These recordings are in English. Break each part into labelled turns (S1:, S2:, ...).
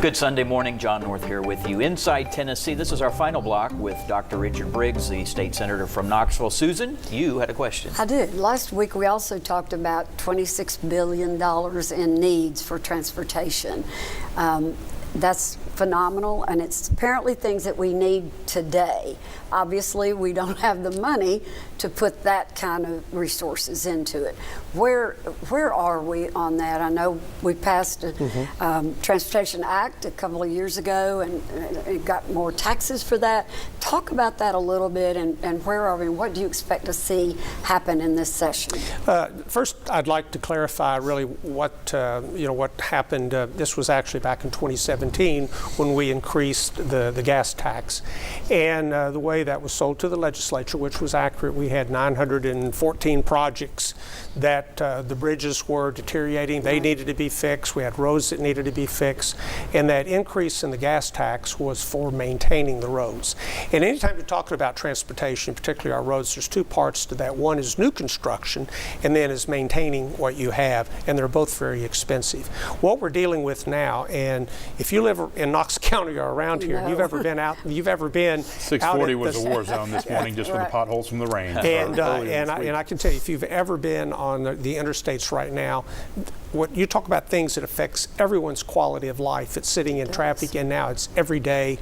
S1: Good Sunday morning, John North here with you. Inside Tennessee, this is our final block with Dr. Richard Briggs, the state senator from Knoxville. Susan, you had a question.
S2: I did. Last week we also talked about $26 billion in needs for transportation. That's phenomenal, and it's apparently things that we need today. Obviously, we don't have the money to put that kind of resources into it. Where are we on that? I know we passed a Transportation Act a couple of years ago and it got more taxes for that. Talk about that a little bit, and where are we, and what do you expect to see happen in this session?
S3: First, I'd like to clarify really what happened. This was actually back in 2017 when we increased the gas tax, and the way that was sold to the legislature, which was accurate. We had 914 projects that the bridges were deteriorating. They needed to be fixed. We had roads that needed to be fixed, and that increase in the gas tax was for maintaining the roads. And anytime you're talking about transportation, particularly our roads, there's two parts to that. One is new construction, and then is maintaining what you have, and they're both very expensive. What we're dealing with now, and if you live in Knox County or around here, and you've ever been
S4: 640 was a war zone this morning just for the potholes from the rain.
S3: And I can tell you, if you've ever been on the interstates right now, what you talk about things that affects everyone's quality of life. It's sitting in traffic, and now it's every day,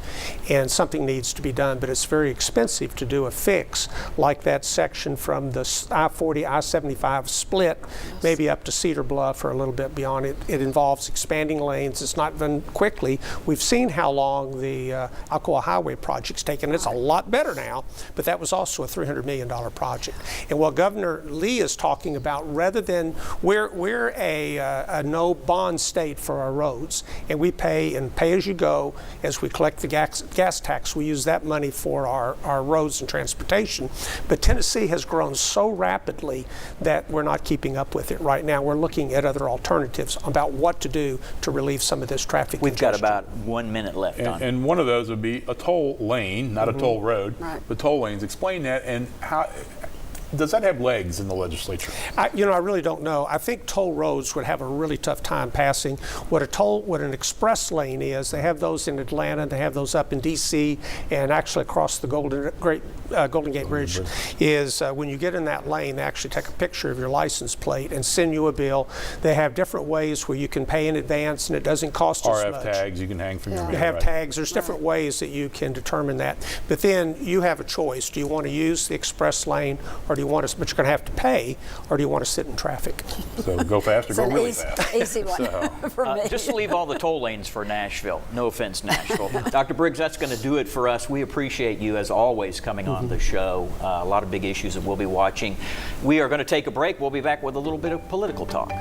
S3: and something needs to be done, but it's very expensive to do a fix like that section from the I-40, I-75 split, maybe up to Cedar Bluff or a little bit beyond it. It involves expanding lanes. It's not done quickly. We've seen how long the Alcoa Highway project's taken. It's a lot better now, but that was also a $300 million project. And what Governor Lee is talking about, rather than, we're a no bond state for our roads, and we pay as you go. As we collect the gas tax, we use that money for our roads and transportation. But Tennessee has grown so rapidly that we're not keeping up with it right now. We're looking at other alternatives about what to do to relieve some of this traffic
S1: We've
S3: congestion.
S1: got about 1 minute left.
S4: And one of those would be a toll lane, not a toll road, but toll lanes. Explain that, and how does that have legs in the legislature?
S3: I really don't know. I think toll roads would have a really tough time passing. What an express lane is, they have those in Atlanta, they have those up in D.C., and actually across the Golden Gate Bridge, is when you get in that lane, they actually take a picture of your license plate and send you a bill. They have different ways where you can pay in advance, and it doesn't cost as much.
S4: RF tags you can hang from your
S3: You
S4: mirror,
S3: have
S4: right?
S3: tags. There's different ways that you can determine that. But then you have a choice. Do you want to use the express lane, or do you want to, but you're going to have to pay, or do you want to sit in traffic?
S4: So go fast or go really fast.
S2: Easy one for me.
S1: Just leave all the toll lanes for Nashville. No offense, Nashville. Dr. Briggs, that's going to do it for us. We appreciate you, as always, coming on the show. A lot of big issues that we'll be watching. We are going to take a break. We'll be back with a little bit of political talk.